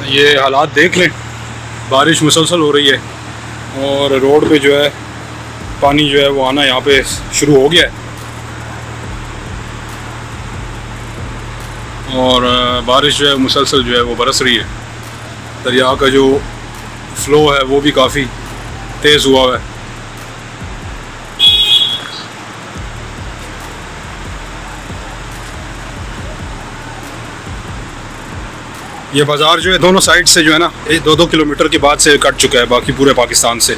ये हालात देख लें, बारिश मुसलसल हो रही है और रोड पे जो है पानी जो है वो आना यहाँ पे शुरू हो गया है। और बारिश जो है मुसलसल जो है वो बरस रही है। दरिया का जो फ्लो है वो भी काफ़ी तेज़ हुआ है। ये बाज़ार जो है दोनों साइड से जो है ना 2-2 किलोमीटर के बाद से कट चुका है बाकी पूरे पाकिस्तान से।